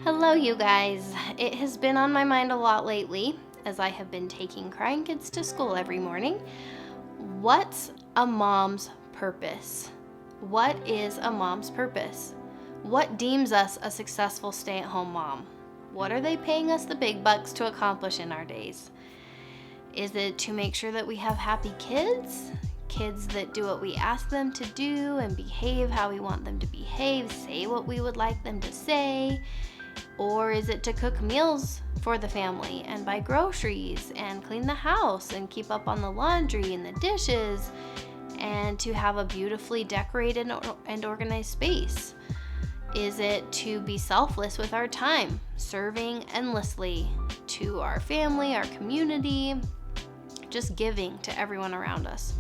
Hello, you guys. It has been on my mind a lot lately as I have been taking crying kids to school every morning. What's a mom's purpose? What is a mom's purpose? What deems us a successful stay at home mom? What are they paying us the big bucks to accomplish in our days? Is it to make sure that we have happy kids? Kids that do what we ask them to do and behave how we want them to behave, say what we would like them to say? Or is it to cook meals for the family and buy groceries and clean the house and keep up on the laundry and the dishes and to have a beautifully decorated and organized space? Is it to be selfless with our time, serving endlessly to our family, our community, just giving to everyone around us?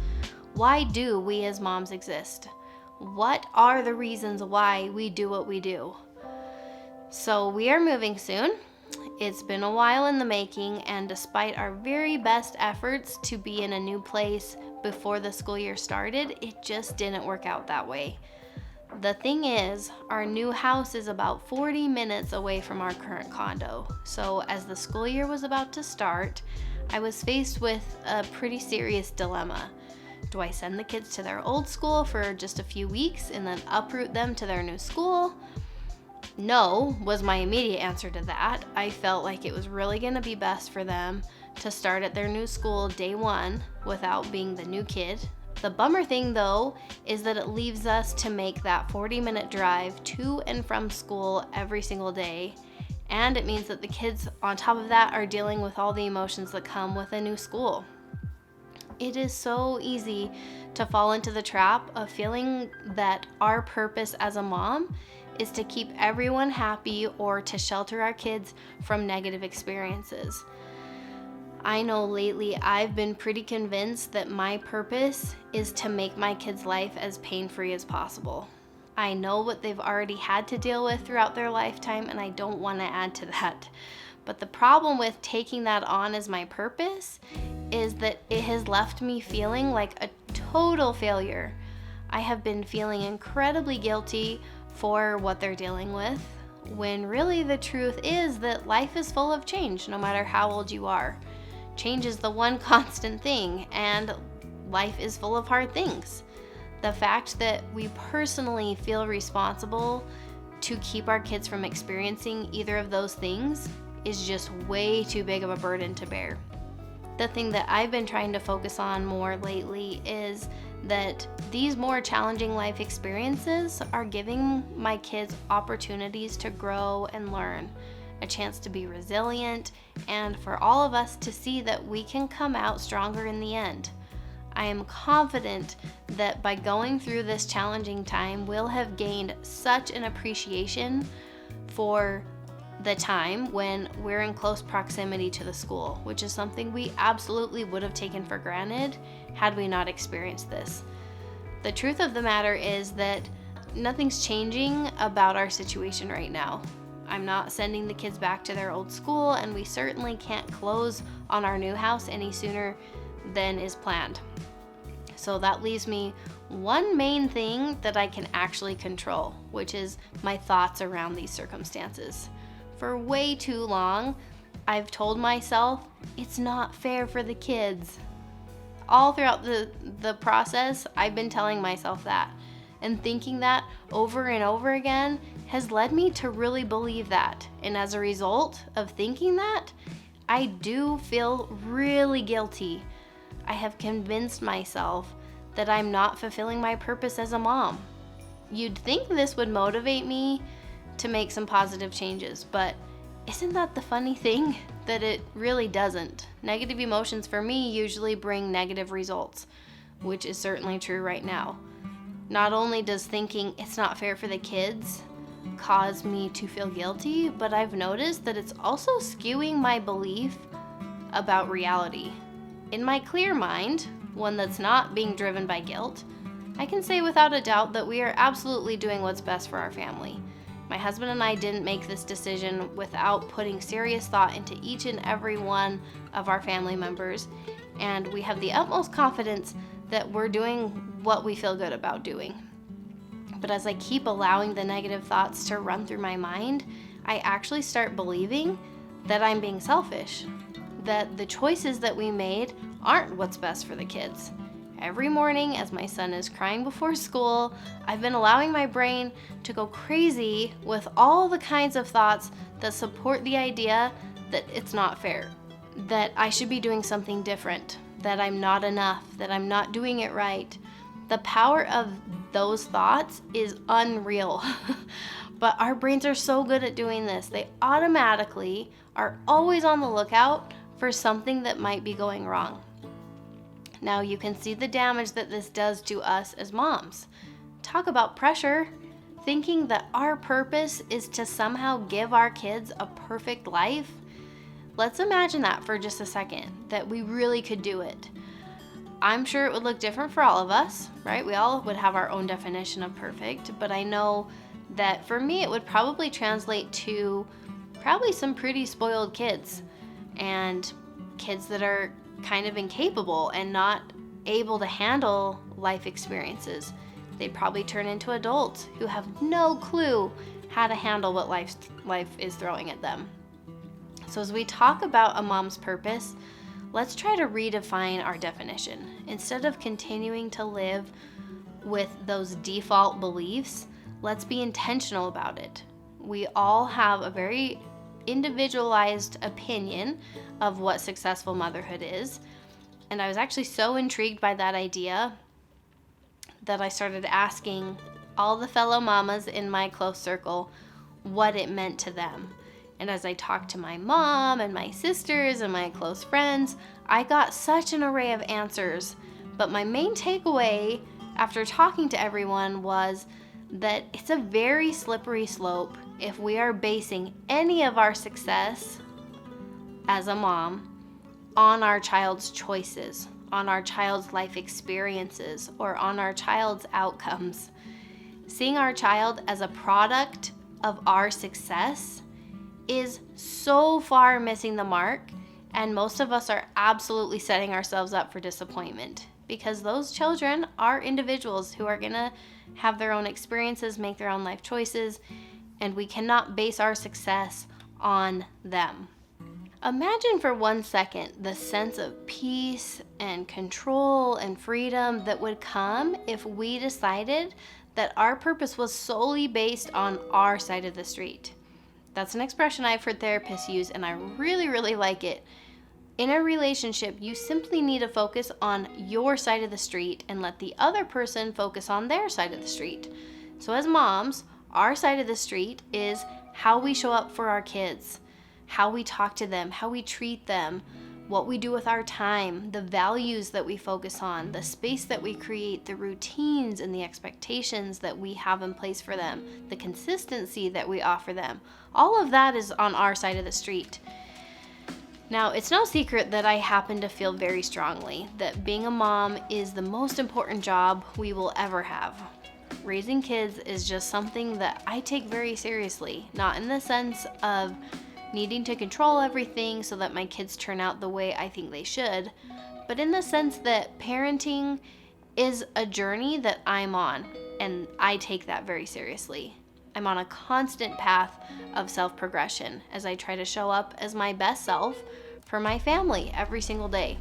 Why do we as moms exist? What are the reasons why we do what we do? So we are moving soon. It's been a while in the making, and despite our very best efforts to be in a new place before the school year started, it just didn't work out that way. The thing is, our new house is about 40 minutes away from our current condo. So as the school year was about to start, I was faced with a pretty serious dilemma. Do I send the kids to their old school for just a few weeks and then uproot them to their new school? No was my immediate answer to that. I felt like it was really going to be best for them to start at their new school day one without being the new kid. The bummer thing, though, is that it leaves us to make that 40-minute drive to and from school every single day. And it means that the kids, on top of that, are dealing with all the emotions that come with a new school. It is so easy to fall into the trap of feeling that our purpose as a mom is to keep everyone happy or to shelter our kids from negative experiences. I know lately I've been pretty convinced that my purpose is to make my kids' life as pain-free as possible. I know what they've already had to deal with throughout their lifetime, and I don't want to add to that. But the problem with taking that on as my purpose is that it has left me feeling like a total failure. I have been feeling incredibly guilty for what they're dealing with, when really the truth is that life is full of change no matter how old you are. Change is the one constant thing, and life is full of hard things. The fact that we personally feel responsible to keep our kids from experiencing either of those things is just way too big of a burden to bear. The thing that I've been trying to focus on more lately is that these more challenging life experiences are giving my kids opportunities to grow and learn, a chance to be resilient, and for all of us to see that we can come out stronger in the end. I am confident that by going through this challenging time, we'll have gained such an appreciation for the time when we're in close proximity to the school, which is something we absolutely would have taken for granted had we not experienced this. The truth of the matter is that nothing's changing about our situation right now. I'm not sending the kids back to their old school, and we certainly can't close on our new house any sooner than is planned. So that leaves me one main thing that I can actually control, which is my thoughts around these circumstances. For way too long, I've told myself it's not fair for the kids. All throughout the process, I've been telling myself that. And thinking that over and over again has led me to really believe that. And as a result of thinking that, I do feel really guilty. I have convinced myself that I'm not fulfilling my purpose as a mom. You'd think this would motivate me to make some positive changes, but isn't that the funny thing? That it really doesn't. Negative emotions for me usually bring negative results, which is certainly true right now. Not only does thinking it's not fair for the kids cause me to feel guilty, but I've noticed that it's also skewing my belief about reality. In my clear mind, one that's not being driven by guilt, I can say without a doubt that we are absolutely doing what's best for our family. My husband and I didn't make this decision without putting serious thought into each and every one of our family members, and we have the utmost confidence that we're doing what we feel good about doing. But as I keep allowing the negative thoughts to run through my mind, I actually start believing that I'm being selfish, that the choices that we made aren't what's best for the kids. Every morning as my son is crying before school, I've been allowing my brain to go crazy with all the kinds of thoughts that support the idea that it's not fair, that I should be doing something different, that I'm not enough, that I'm not doing it right. The power of those thoughts is unreal. But our brains are so good at doing this. They automatically are always on the lookout for something that might be going wrong. Now you can see the damage that this does to us as moms. Talk about pressure, thinking that our purpose is to somehow give our kids a perfect life. Let's imagine that for just a second, that we really could do it. I'm sure it would look different for all of us, right? We all would have our own definition of perfect, but I know that for me it would probably translate to some pretty spoiled kids and kids that are kind of incapable and not able to handle life experiences. They'd probably turn into adults who have no clue how to handle what life is throwing at them. So as we talk about a mom's purpose, let's try to redefine our definition. Instead of continuing to live with those default beliefs, let's be intentional about it. We all have a very individualized opinion of what successful motherhood is. And I was actually so intrigued by that idea that I started asking all the fellow mamas in my close circle what it meant to them. And as I talked to my mom and my sisters and my close friends, I got such an array of answers. But my main takeaway after talking to everyone was that it's a very slippery slope if we are basing any of our success as a mom on our child's choices, on our child's life experiences, or on our child's outcomes. Seeing our child as a product of our success is so far missing the mark, and most of us are absolutely setting ourselves up for disappointment because those children are individuals who are gonna have their own experiences, make their own life choices, and we cannot base our success on them. Imagine for 1 second the sense of peace and control and freedom that would come if we decided that our purpose was solely based on our side of the street. That's an expression I've heard therapists use, and I really, really like it. In a relationship, you simply need to focus on your side of the street and let the other person focus on their side of the street. So as moms, our side of the street is how we show up for our kids, how we talk to them, how we treat them, what we do with our time, the values that we focus on, the space that we create, the routines and the expectations that we have in place for them, the consistency that we offer them. All of that is on our side of the street. Now, it's no secret that I happen to feel very strongly that being a mom is the most important job we will ever have. Raising kids is just something that I take very seriously, not in the sense of needing to control everything so that my kids turn out the way I think they should, but in the sense that parenting is a journey that I'm on, and I take that very seriously. I'm on a constant path of self-progression as I try to show up as my best self for my family every single day.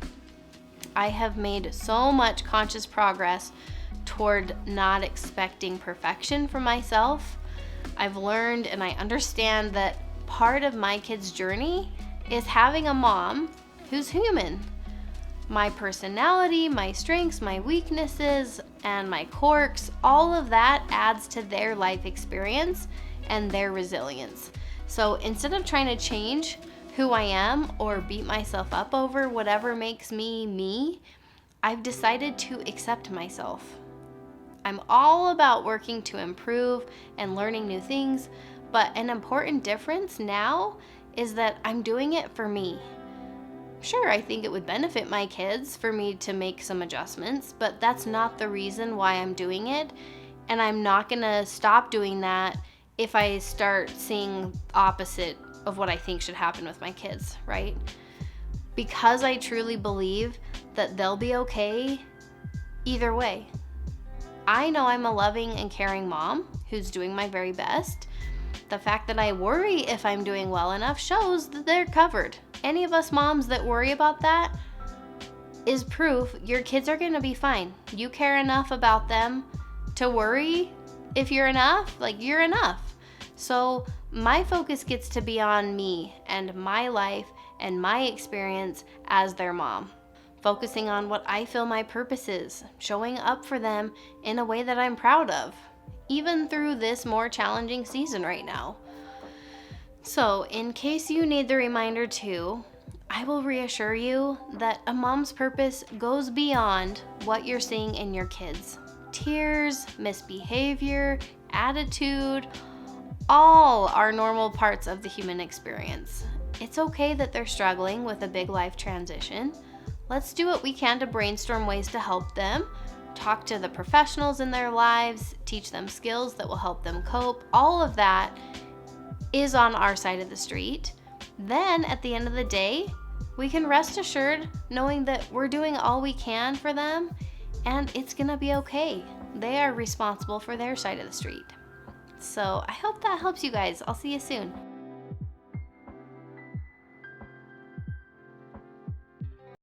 I have made so much conscious progress toward not expecting perfection from myself. I've learned and I understand that part of my kids' journey is having a mom who's human. My personality, my strengths, my weaknesses, and my quirks, all of that adds to their life experience and their resilience. So instead of trying to change who I am or beat myself up over whatever makes me me, I've decided to accept myself. I'm all about working to improve and learning new things, but an important difference now is that I'm doing it for me. Sure, I think it would benefit my kids for me to make some adjustments, but that's not the reason why I'm doing it, and I'm not gonna stop doing that if I start seeing opposite of what I think should happen with my kids, right? Because I truly believe that they'll be okay either way. I know I'm a loving and caring mom who's doing my very best, The fact that I worry if I'm doing well enough shows that they're covered. Any of us moms that worry about that is proof your kids are going to be fine. You care enough about them to worry if you're enough, like you're enough. So my focus gets to be on me and my life and my experience as their mom. Focusing on what I feel my purpose is, showing up for them in a way that I'm proud of, even through this more challenging season right now. So, in case you need the reminder too, I will reassure you that a mom's purpose goes beyond what you're seeing in your kids. Tears, misbehavior, attitude, all are normal parts of the human experience. It's okay that they're struggling with a big life transition. Let's do what we can to brainstorm ways to help them, talk to the professionals in their lives, teach them skills that will help them cope. All of that is on our side of the street. Then at the end of the day, we can rest assured knowing that we're doing all we can for them and it's gonna be okay. They are responsible for their side of the street. So I hope that helps you guys. I'll see you soon.